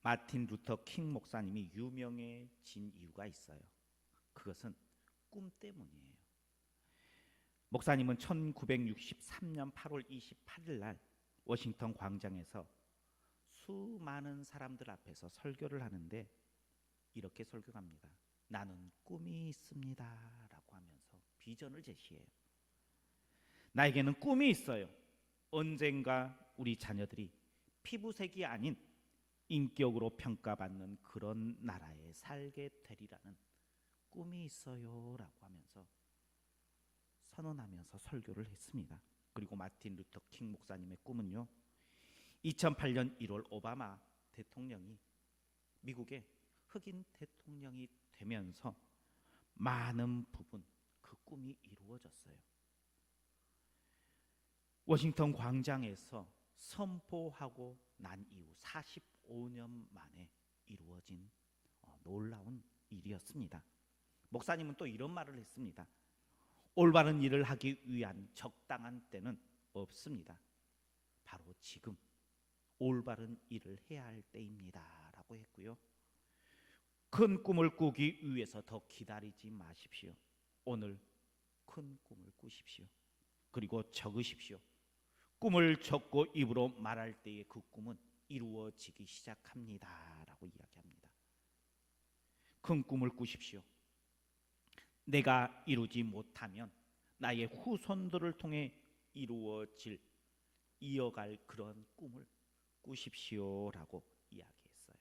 마틴 루터 킹 목사님이 유명해진 이유가 있어요. 그것은 꿈 때문이에요. 목사님은 1963년 8월 28일 날 워싱턴 광장에서 수많은 사람들 앞에서 설교를 하는데 이렇게 설교합니다. 나는 꿈이 있습니다 라고 하면서 비전을 제시해요. 나에게는 꿈이 있어요. 언젠가 우리 자녀들이 피부색이 아닌 인격으로 평가받는 그런 나라에 살게 되리라는 꿈이 있어요 라고 하면서 선언하면서 설교를 했습니다. 그리고 마틴 루터 킹 목사님의 꿈은요, 2008년 1월 오바마 대통령이 미국의 흑인 대통령이 되면서 많은 부분 그 꿈이 이루어졌어요. 워싱턴 광장에서 선포하고 난 이후 45년 만에 이루어진 놀라운 일이었습니다. 목사님은 또 이런 말을 했습니다. 올바른 일을 하기 위한 적당한 때는 없습니다. 바로 지금 올바른 일을 해야 할 때입니다 라고 했고요. 큰 꿈을 꾸기 위해서 더 기다리지 마십시오. 오늘 큰 꿈을 꾸십시오. 그리고 적으십시오. 꿈을 적고 입으로 말할 때에 그 꿈은 이루어지기 시작합니다 라고 이야기합니다. 큰 꿈을 꾸십시오. 내가 이루지 못하면 나의 후손들을 통해 이어갈 그런 꿈을 꾸십시오 라고 이야기했어요.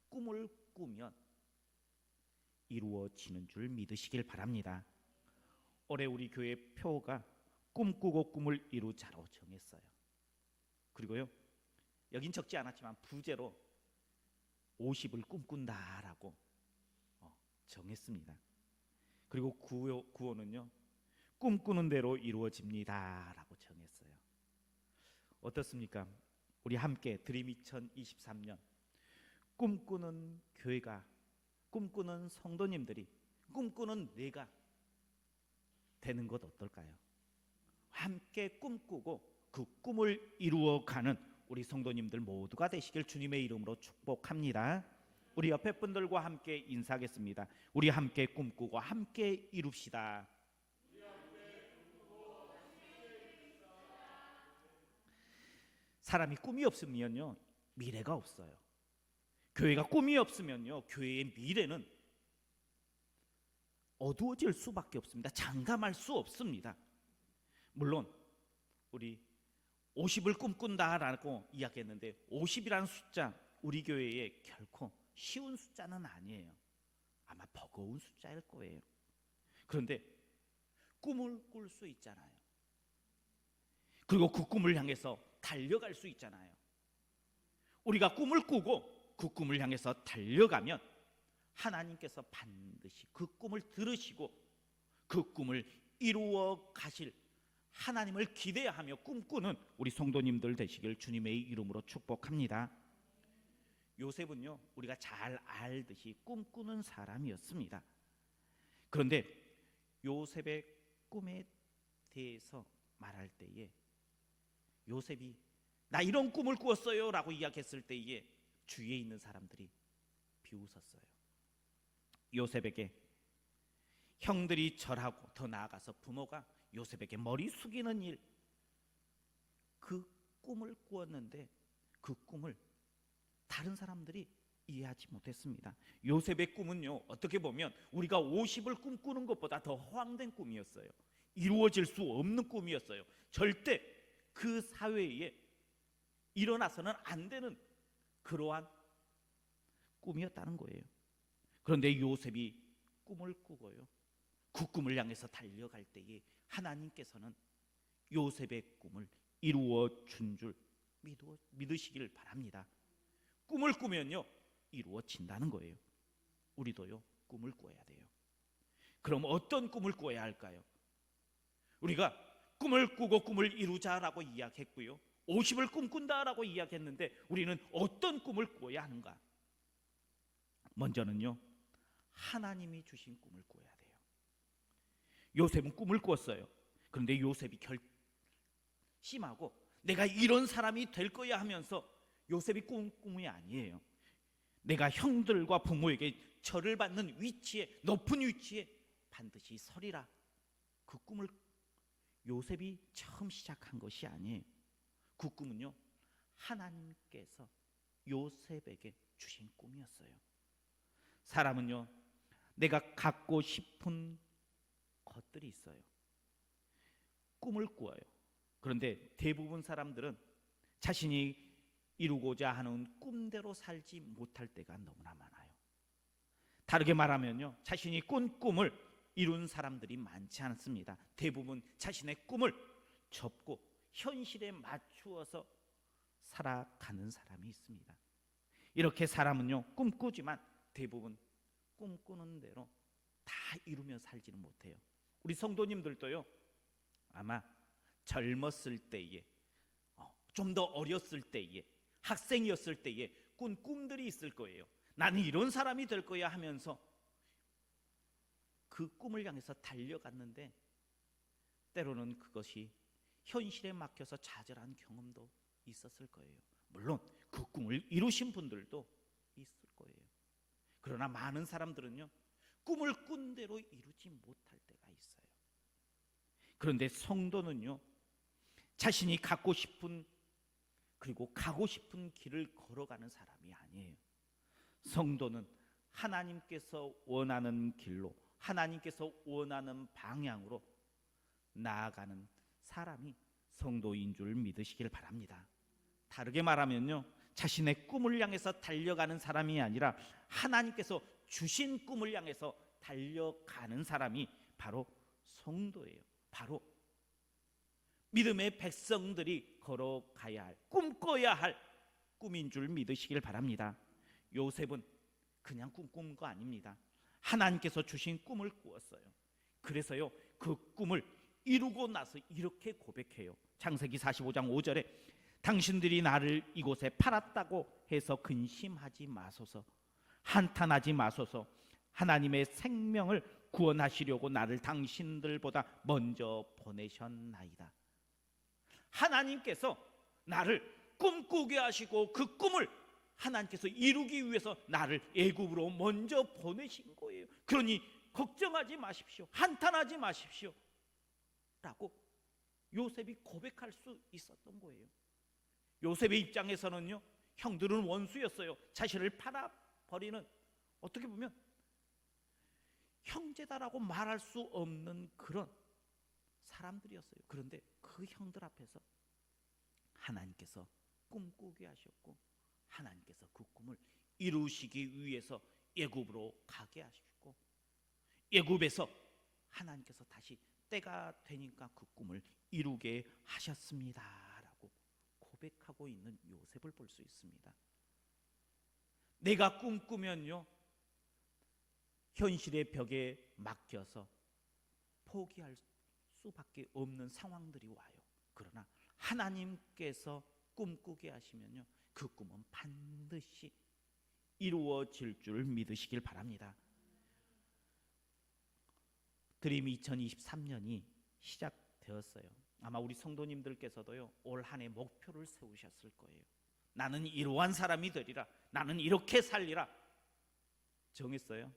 꿈을 꾸면 이루어지는 줄 믿으시길 바랍니다. 올해 우리 교회 표가 꿈꾸고 꿈을 이루자로 정했어요. 그리고요, 여긴 적지 않았지만 부제로 50을 꿈꾼다라고 정했습니다. 그리고 구호는요, 꿈꾸는 대로 이루어집니다라고 정했어요. 어떻습니까? 우리 함께 드림 2023년 꿈꾸는 교회가, 꿈꾸는 성도님들이, 꿈꾸는 내가 되는 것 어떨까요? 함께 꿈꾸고 그 꿈을 이루어가는 우리 성도님들 모두가 되시길 주님의 이름으로 축복합니다. 우리 옆에 분들과 함께 인사하겠습니다. 우리 함께 꿈꾸고 함께 이룹시다. 사람이 꿈이 없으면요, 미래가 없어요. 교회가 꿈이 없으면요, 교회의 미래는 어두워질 수밖에 없습니다. 장담할 수 없습니다. 물론 우리 50을 꿈꾼다라고 이야기했는데 50이라는 숫자, 우리 교회에 결코 쉬운 숫자는 아니에요. 아마 버거운 숫자일 거예요. 그런데 꿈을 꿀 수 있잖아요. 그리고 그 꿈을 향해서 달려갈 수 있잖아요. 우리가 꿈을 꾸고 그 꿈을 향해서 달려가면 하나님께서 반드시 그 꿈을 들으시고 그 꿈을 이루어 가실 하나님을 기대하며 꿈꾸는 우리 성도님들 되시길 주님의 이름으로 축복합니다. 요셉은요, 우리가 잘 알듯이 꿈꾸는 사람이었습니다. 그런데 요셉의 꿈에 대해서 말할 때에 요셉이 나 이런 꿈을 꾸었어요 라고 이야기했을 때에 주위에 있는 사람들이 비웃었어요. 요셉에게 형들이 절하고 더 나아가서 부모가 요셉에게 머리 숙이는 일, 그 꿈을 꾸었는데 그 꿈을 다른 사람들이 이해하지 못했습니다. 요셉의 꿈은요, 어떻게 보면 우리가 50을 꿈꾸는 것보다 더 허황된 꿈이었어요. 이루어질 수 없는 꿈이었어요. 절대 그 사회에 일어나서는 안 되는 그러한 꿈이었다는 거예요. 그런데 요셉이 꿈을 꾸고요, 그 꿈을 향해서 달려갈 때에 하나님께서는 요셉의 꿈을 이루어 준 줄 믿으시길 바랍니다. 꿈을 꾸면요, 이루어진다는 거예요. 우리도요, 꿈을 꿔야 돼요. 그럼 어떤 꿈을 꿔야 할까요? 우리가 꿈을 꾸고 꿈을 이루자라고 이야기했고요, 50을 꿈꾼다라고 이야기했는데 우리는 어떤 꿈을 꿔야 하는가? 먼저는요, 하나님이 주신 꿈을 꿔야 돼요. 요셉은 꿈을 꿨어요. 그런데 요셉이 결심하고 내가 이런 사람이 될 거야 하면서 요셉이 꾼 꿈이 아니에요. 내가 형들과 부모에게 절을 받는 위치에, 높은 위치에 반드시 서리라. 그 꿈을 요셉이 처음 시작한 것이 아니에요. 그 꿈은요, 하나님께서 요셉에게 주신 꿈이었어요. 사람은요, 내가 갖고 싶은 것들이 있어요. 꿈을 꾸어요. 그런데 대부분 사람들은 자신이 이루고자 하는 꿈대로 살지 못할 때가 너무나 많아요. 다르게 말하면요, 자신이 꾼 꿈을 이룬 사람들이 많지 않습니다. 대부분 자신의 꿈을 접고 현실에 맞추어서 살아가는 사람이 있습니다. 이렇게 사람은요, 꿈꾸지만 대부분 꿈꾸는 대로 다 이루며 살지는 못해요. 우리 성도님들도요, 아마 젊었을 때에, 좀 더 어렸을 때에, 학생이었을 때에 꾼 꿈들이 있을 거예요. 나는 이런 사람이 될 거야 하면서 그 꿈을 향해서 달려갔는데 때로는 그것이 현실에 막혀서 좌절한 경험도 있었을 거예요. 물론 그 꿈을 이루신 분들도 있을 거예요. 그러나 많은 사람들은요, 꿈을 꾼 대로 이루지 못할 때가 있어요. 그런데 성도는요, 자신이 갖고 싶은, 그리고 가고 싶은 길을 걸어가는 사람이 아니에요. 성도는 하나님께서 원하는 길로, 하나님께서 원하는 방향으로 나아가는 사람이 성도인 줄 믿으시길 바랍니다. 다르게 말하면요, 자신의 꿈을 향해서 달려가는 사람이 아니라 하나님께서 주신 꿈을 향해서 달려가는 사람이 바로 성도예요. 바로 믿음의 백성들이 걸어가야 할, 꿈꿔야 할 꿈인 줄 믿으시길 바랍니다. 요셉은 그냥 꿈꾼 거 아닙니다. 하나님께서 주신 꿈을 꾸었어요. 그래서요, 그 꿈을 이루고 나서 이렇게 고백해요. 창세기 45장 5절에 당신들이 나를 이곳에 팔았다고 해서 근심하지 마소서, 한탄하지 마소서. 하나님의 생명을 구원하시려고 나를 당신들보다 먼저 보내셨나이다. 하나님께서 나를 꿈꾸게 하시고 그 꿈을 하나님께서 이루기 위해서 나를 애굽으로 먼저 보내신 거예요. 그러니 걱정하지 마십시오, 한탄하지 마십시오 라고 요셉이 고백할 수 있었던 거예요. 요셉의 입장에서는요, 형들은 원수였어요. 자신을 팔아버리는, 어떻게 보면 형제다라고 말할 수 없는 그런 사람들이었어요. 그런데 그 형들 앞에서 하나님께서 꿈꾸게 하셨고, 하나님께서 그 꿈을 이루시기 위해서 애굽으로 가게 하시고, 애굽에서 하나님께서 다시 때가 되니까 그 꿈을 이루게 하셨습니다 라고 고백하고 있는 요셉을 볼 수 있습니다. 내가 꿈꾸면요, 현실의 벽에 막혀서 포기할 수밖에 없는 상황들이 와요. 그러나 하나님께서 꿈꾸게 하시면요, 그 꿈은 반드시 이루어질 줄 믿으시길 바랍니다. 드림 2023년이 시작되었어요. 아마 우리 성도님들께서도요, 올 한 해 목표를 세우셨을 거예요. 나는 이러한 사람이 되리라, 나는 이렇게 살리라. 정했어요?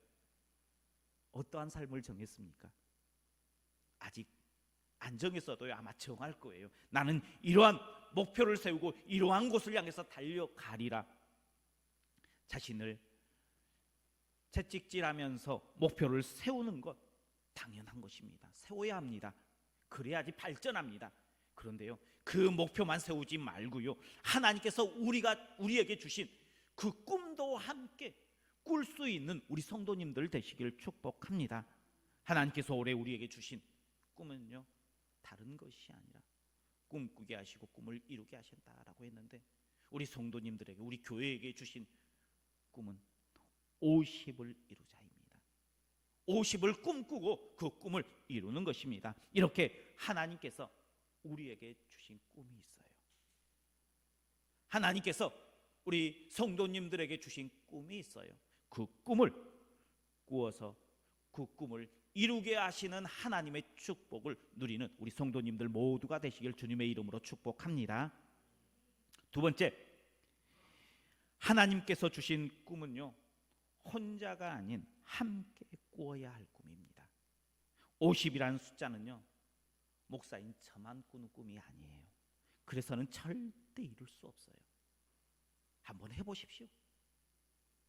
어떠한 삶을 정했습니까? 아직 안 정했어도요, 아마 정할 거예요. 나는 이러한 목표를 세우고 이러한 곳을 향해서 달려가리라. 자신을 채찍질하면서 목표를 세우는 것 당연한 것입니다. 세워야 합니다. 그래야지 발전합니다. 그런데요, 그 목표만 세우지 말고요, 하나님께서 우리에게 주신 그 꿈도 함께 꿀 수 있는 우리 성도님들 되시길 축복합니다. 하나님께서 올해 우리에게 주신 꿈은요, 다른 것이 아니라 꿈꾸게 하시고 꿈을 이루게 하신다라고 했는데, 우리 성도님들에게, 우리 교회에게 주신 꿈은 50을 이루자입니다. 50을 꿈꾸고 그 꿈을 이루는 것입니다. 이렇게 하나님께서 우리에게 주신 꿈이 있어요. 하나님께서 우리 성도님들에게 주신 꿈이 있어요. 그 꿈을 꾸어서 그 꿈을 이루게 하시는 하나님의 축복을 누리는 우리 성도님들 모두가 되시길 주님의 이름으로 축복합니다. 두 번째, 하나님께서 주신 꿈은요, 혼자가 아닌 함께 꾸어야 할 꿈입니다. 50이라는 숫자는요, 목사인 저만 꾸는 꿈이 아니에요. 그래서는 절대 이룰 수 없어요. 한번 해보십시오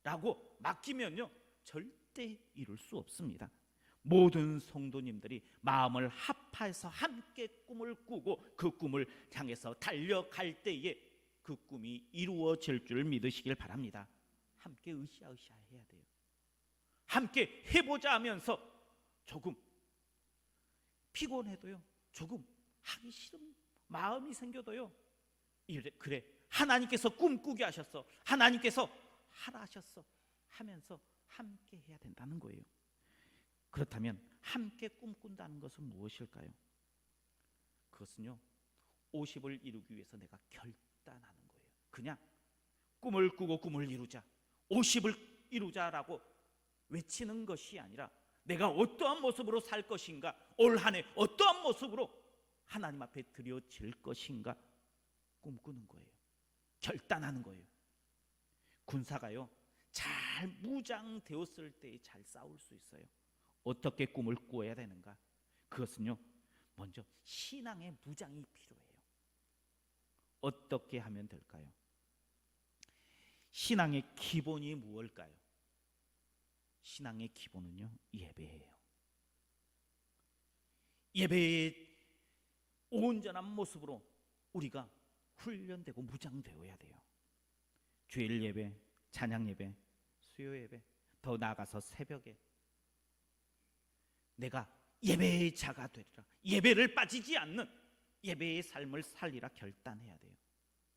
라고 맡기면요, 절대 이룰 수 없습니다. 모든 성도님들이 마음을 합해서 함께 꿈을 꾸고 그 꿈을 향해서 달려갈 때에 그 꿈이 이루어질 줄 믿으시길 바랍니다. 함께 으쌰으쌰 해야 돼요. 함께 해보자 하면서 조금 피곤해도요, 조금 하기 싫은 마음이 생겨도요, 그래 하나님께서 꿈꾸게 하셨어, 하나님께서 하라 하셨어 하면서 함께 해야 된다는 거예요. 그렇다면 함께 꿈꾼다는 것은 무엇일까요? 그것은요, 50을 이루기 위해서 내가 결단하는 거예요. 그냥 꿈을 꾸고 꿈을 이루자, 50을 이루자라고 외치는 것이 아니라 내가 어떠한 모습으로 살 것인가, 올 한 해 어떠한 모습으로 하나님 앞에 드려질 것인가 꿈꾸는 거예요. 결단하는 거예요. 군사가요, 잘 무장되었을 때 잘 싸울 수 있어요. 어떻게 꿈을 꾸어야 되는가? 그것은요, 먼저 신앙의 무장이 필요해요. 어떻게 하면 될까요? 신앙의 기본이 무엇일까요? 신앙의 기본은요, 예배예요. 예배의 온전한 모습으로 우리가 훈련되고 무장되어야 돼요. 주일 예배, 찬양 예배, 수요 예배, 더 나아가서 새벽에 내가 예배의 자가 되리라, 예배를 빠지지 않는 예배의 삶을 살리라 결단해야 돼요.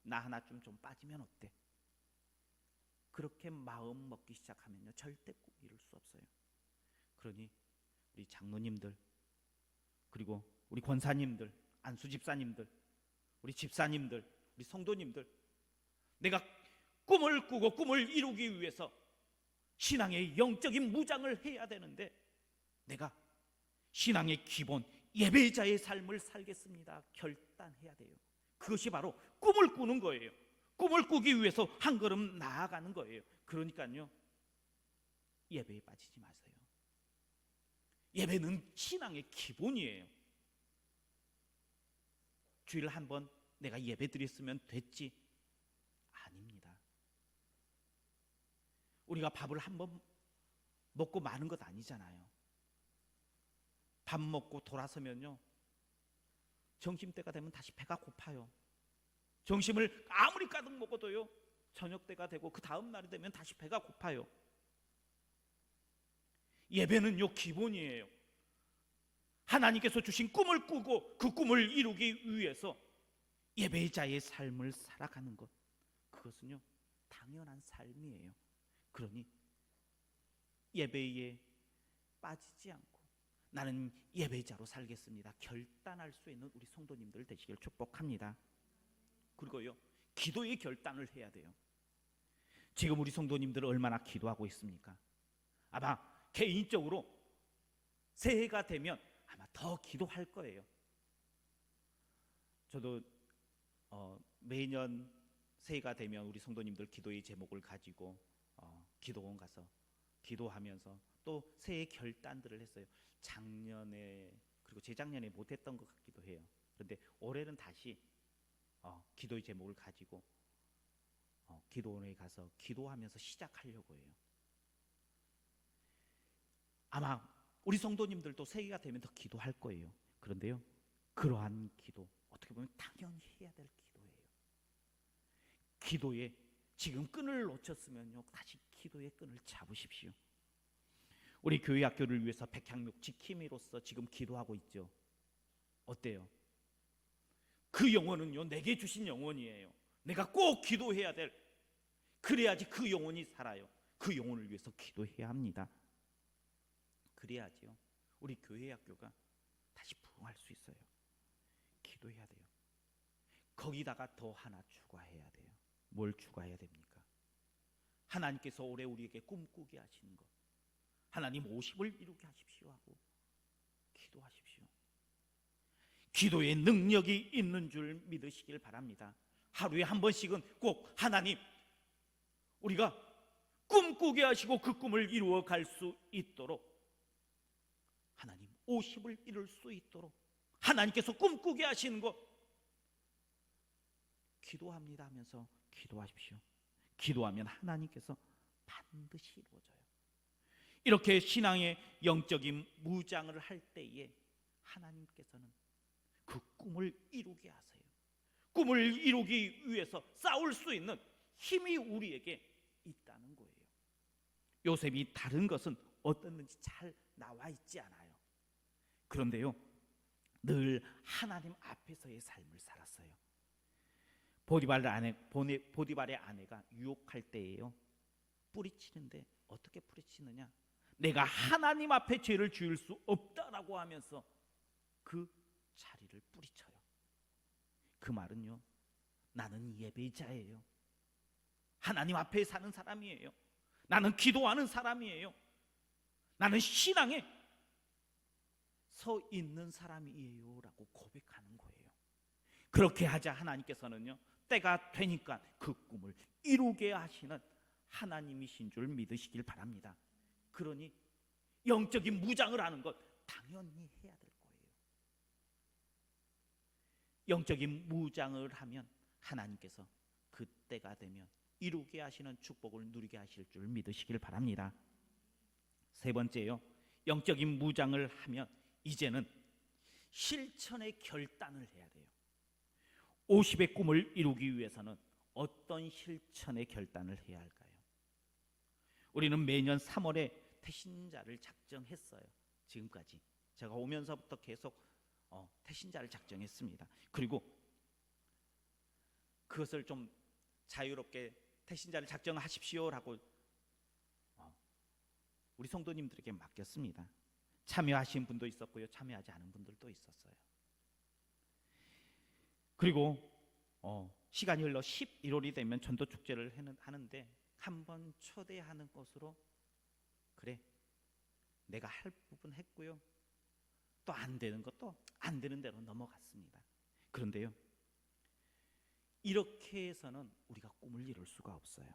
나 하나쯤 좀 빠지면 어때? 그렇게 마음 먹기 시작하면요, 절대 꿈 이룰 수 없어요. 그러니 우리 장로님들, 그리고 우리 권사님들, 안수 집사님들, 우리 집사님들, 우리 성도님들, 내가 꿈을 꾸고 꿈을 이루기 위해서 신앙의 영적인 무장을 해야 되는데, 내가 신앙의 기본 예배자의 삶을 살겠습니다 결단해야 돼요. 그것이 바로 꿈을 꾸는 거예요. 꿈을 꾸기 위해서 한 걸음 나아가는 거예요. 그러니까요, 예배에 빠지지 마세요. 예배는 신앙의 기본이에요. 주일 한 번 내가 예배 드렸으면 됐지, 아닙니다. 우리가 밥을 한 번 먹고 마는 것 아니잖아요. 밥 먹고 돌아서면요, 점심때가 되면 다시 배가 고파요. 점심을 아무리 가득 먹어도요, 저녁 때가 되고 그 다음 날이 되면 다시 배가 고파요. 예배는요, 기본이에요. 하나님께서 주신 꿈을 꾸고 그 꿈을 이루기 위해서 예배자의 삶을 살아가는 것, 그것은요, 당연한 삶이에요. 그러니 예배에 빠지지 않고 나는 예배자로 살겠습니다 결단할 수 있는 우리 성도님들 되시길 축복합니다. 그리고요, 기도의 결단을 해야 돼요. 지금 우리 성도님들 얼마나 기도하고 있습니까? 아마 개인적으로 새해가 되면 아마 더 기도할 거예요. 저도 매년 새해가 되면 우리 성도님들 기도의 제목을 가지고 기도원 가서 기도하면서 또 새해 결단들을 했어요. 작년에 그리고 재작년에 못했던 것 같기도 해요. 그런데 올해는 다시 기도의 제목을 가지고 기도원에 가서 기도하면서 시작하려고 해요. 아마 우리 성도님들도 새해가 되면 더 기도할 거예요. 그런데요, 그러한 기도 어떻게 보면 당연히 해야 될 기도예요. 기도에 지금 끈을 놓쳤으면요, 다시 기도의 끈을 잡으십시오. 우리 교회 학교를 위해서 백향목 지킴이로서 지금 기도하고 있죠. 어때요? 그 영혼은요, 내게 주신 영혼이에요. 내가 꼭 기도해야 될, 그래야지 그 영혼이 살아요. 그 영혼을 위해서 기도해야 합니다. 그래야지요, 우리 교회 학교가 다시 부흥할 수 있어요. 기도해야 돼요. 거기다가 더 하나 추가해야 돼요. 뭘 추가해야 됩니까? 하나님께서 올해 우리에게 꿈꾸게 하시는 것, 하나님 50을 이루게 하십시오 하고 기도하십시오. 기도에 능력이 있는 줄 믿으시길 바랍니다. 하루에 한 번씩은 꼭 하나님 우리가 꿈꾸게 하시고 그 꿈을 이루어 갈 수 있도록, 하나님 50을 이룰 수 있도록 하나님께서 꿈꾸게 하시는 것, 기도합니다 하면서 기도하십시오. 기도하면 하나님께서 반드시 이루어져요. 이렇게 신앙의 영적인 무장을 할 때에 하나님께서는 그 꿈을 이루게 하세요. 꿈을 이루기 위해서 싸울 수 있는 힘이 우리에게 있다는 거예요. 요셉이 다른 것은 어떻는지 잘 나와 있지 않아요. 그런데요, 늘 하나님 앞에서의 삶을 살았어요. 보디발의 아내가 유혹할 때에요, 뿌리치는데 어떻게 뿌리치느냐? 내가 하나님 앞에 죄를 지을 수 없다라고 하면서 그 자리를 뿌리쳐요. 그 말은요, 나는 예배자예요. 하나님 앞에 사는 사람이에요. 나는 기도하는 사람이에요. 나는 신앙에 서 있는 사람이에요 라고 고백하는 거예요. 그렇게 하자 하나님께서는요, 때가 되니까 그 꿈을 이루게 하시는 하나님이신 줄 믿으시길 바랍니다. 그러니 영적인 무장을 하는 것 당연히 해야 될 거예요. 영적인 무장을 하면 하나님께서 그때가 되면 이루게 하시는 축복을 누리게 하실 줄 믿으시길 바랍니다. 세 번째요, 영적인 무장을 하면 이제는 실천의 결단을 해야 돼요. 50의 꿈을 이루기 위해서는 어떤 실천의 결단을 해야 할까요? 우리는 매년 3월에 태신자를 작정했어요. 지금까지 제가 오면서부터 계속 태신자를 작정했습니다. 그리고 그것을 좀 자유롭게 태신자를 작정하십시오라고 우리 성도님들에게 맡겼습니다. 참여하신 분도 있었고요, 참여하지 않은 분들도 있었어요. 그리고 시간이 흘러 11월이 되면 전도축제를 하는데 한번 초대하는 것으로, 그래 내가 할 부분 했고요, 또 안 되는 것도 안 되는 대로 넘어갔습니다. 그런데요, 이렇게 해서는 우리가 꿈을 이룰 수가 없어요.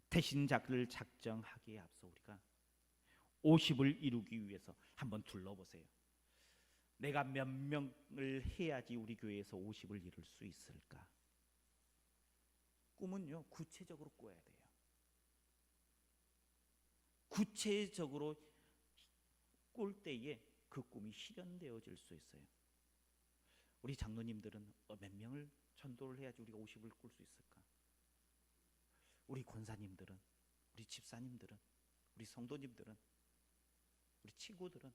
태신자를 작정하기에 앞서 우리가 50을 이루기 위해서 한번 둘러보세요. 내가 몇 명을 해야지 우리 교회에서 50을 이룰 수 있을까? 꿈은요, 구체적으로 꿔야 돼요. 구체적으로 꿀 때에 그 꿈이 실현되어질 수 있어요. 우리 장로님들은 몇 명을 전도를 해야지 우리가 50을 꿀 수 있을까? 우리 권사님들은, 우리 집사님들은, 우리 성도님들은, 우리 친구들은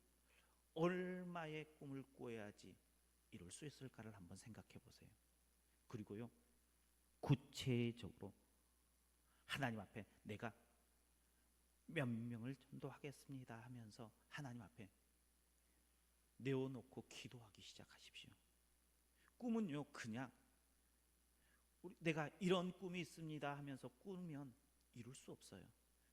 얼마의 꿈을 꿔야지 이룰 수 있을까를 한번 생각해 보세요. 그리고요, 구체적으로 하나님 앞에 내가 몇 명을 전도하겠습니다 하면서 하나님 앞에 내어놓고 기도하기 시작하십시오. 꿈은요, 그냥 내가 이런 꿈이 있습니다 하면서 꾸면 이룰 수 없어요.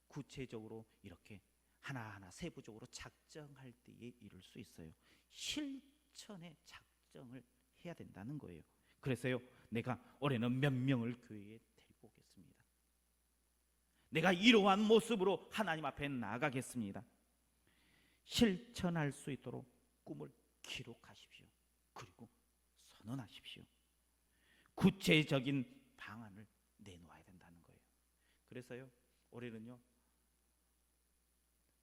구체적으로 이렇게 하나하나 세부적으로 작정할 때에 이룰 수 있어요. 실천의 작정을 해야 된다는 거예요. 그래서요, 내가 올해는 몇 명을 교회에 데리고 오겠습니다. 내가 이러한 모습으로 하나님 앞에 나아가겠습니다. 실천할 수 있도록 꿈을 기록하십시오. 그리고 선언하십시오. 구체적인 방안을 내놓아야 된다는 거예요. 그래서요, 올해는요,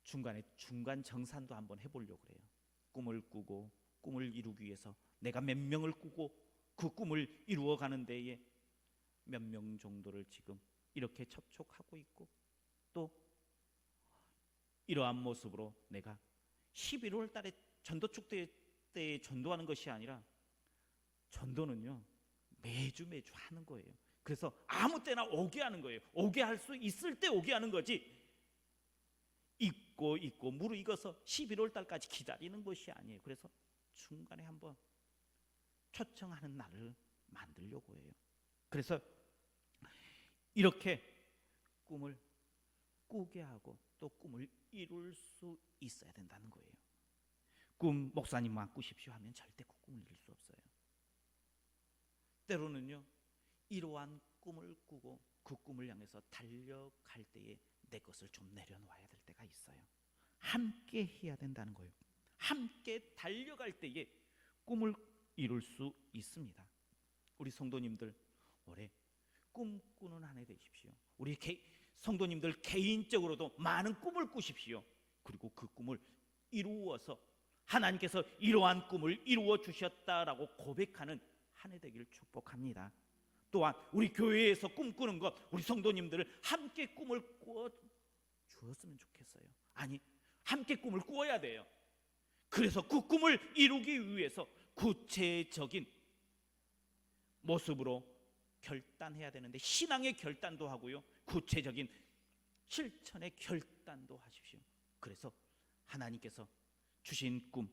중간 정산도 한번 해보려고 그래요. 꿈을 꾸고 꿈을 이루기 위해서 내가 몇 명을 꾸고 그 꿈을 이루어가는 데에 몇 명 정도를 지금 이렇게 접촉하고 있고, 또 이러한 모습으로 내가 11월 달에 전도축제 때 전도하는 것이 아니라 전도는요, 매주 하는 거예요. 그래서 아무 때나 오게 하는 거예요. 오게 할 수 있을 때 오게 하는 거지, 있고 무르익어서 11월 달까지 기다리는 것이 아니에요. 그래서 중간에 한번 초청하는 날을 만들려고 해요. 그래서 이렇게 꿈을 꾸게 하고 또 꿈을 이룰 수 있어야 된다는 거예요. 꿈 목사님만 꾸십시오 하면 절대 그 꿈을 이룰 수 없어요. 때로는요, 이러한 꿈을 꾸고 그 꿈을 향해서 달려갈 때에 내 것을 좀 내려놓아야 될 때가 있어요. 함께 해야 된다는 거예요. 함께 달려갈 때에 꿈을 이룰 수 있습니다. 우리 성도님들 올해 꿈꾸는 한 해 되십시오. 우리 성도님들 개인적으로도 많은 꿈을 꾸십시오. 그리고 그 꿈을 이루어서 하나님께서 이러한 꿈을 이루어 주셨다라고 고백하는 한 해 되기를 축복합니다. 또한 우리 교회에서 꿈꾸는 것, 우리 성도님들을 함께 꿈을 꾸어 주었으면 좋겠어요. 아니, 함께 꿈을 꾸어야 돼요. 그래서 그 꿈을 이루기 위해서 구체적인 모습으로 결단해야 되는데, 신앙의 결단도 하고요, 구체적인 실천의 결단도 하십시오. 그래서 하나님께서 주신 꿈,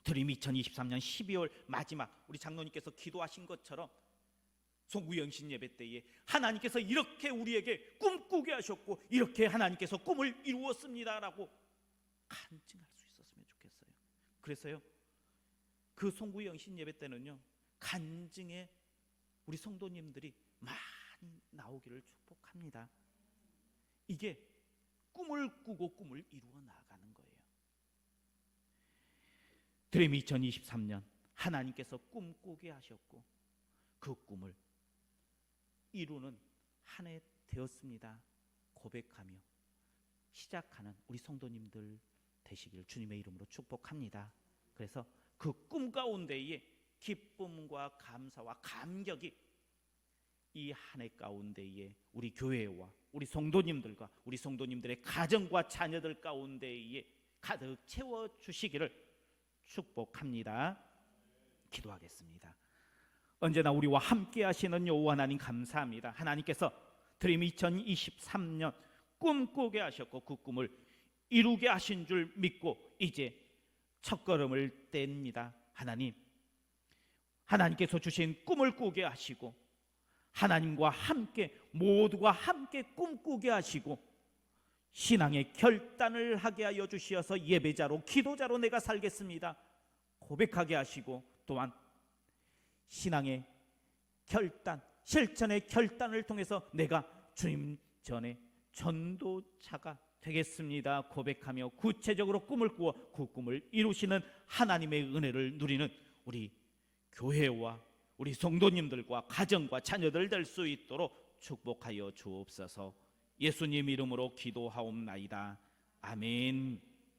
드림 2023년 12월 마지막 우리 장로님께서 기도하신 것처럼 송구영신 예배 때에 하나님께서 이렇게 우리에게 꿈꾸게 하셨고 이렇게 하나님께서 꿈을 이루었습니다라고 간증할 수 있었으면 좋겠어요. 그래서요, 그 송구영신 예배 때는요, 간증에 우리 성도님들이 많이 나오기를 축복합니다. 이게 꿈을 꾸고 꿈을 이루어 나가는 거예요. 드림 2023년 하나님께서 꿈꾸게 하셨고 그 꿈을 이루는 한 해 되었습니다 고백하며 시작하는 우리 성도님들 되시길 주님의 이름으로 축복합니다. 그래서 그 꿈 가운데에 기쁨과 감사와 감격이 이 한 해 가운데에 우리 교회와 우리 성도님들과 우리 성도님들의 가정과 자녀들 가운데에 가득 채워주시기를 축복합니다. 기도하겠습니다. 언제나 우리와 함께 하시는 여호와 하나님 감사합니다. 하나님께서 드림 2023년 꿈꾸게 하셨고 그 꿈을 이루게 하신 줄 믿고 이제 첫걸음을 뗍니다. 하나님께서 주신 꿈을 꾸게 하시고 하나님과 함께 모두가 함께 꿈꾸게 하시고 신앙의 결단을 하게 하여 주시어서 예배자로 기도자로 내가 살겠습니다 고백하게 하시고, 또한 신앙의 결단, 실천의 결단을 통해서 내가 주님 전에 전도자가 되겠습니다 고백하며 구체적으로 꿈을 꾸어 그 꿈을 이루시는 하나님의 은혜를 누리는 우리 교회와 우리 성도님들과 가정과 자녀들 될 수 있도록 축복하여 주옵소서. 예수님 이름으로 기도하옵나이다. 아멘.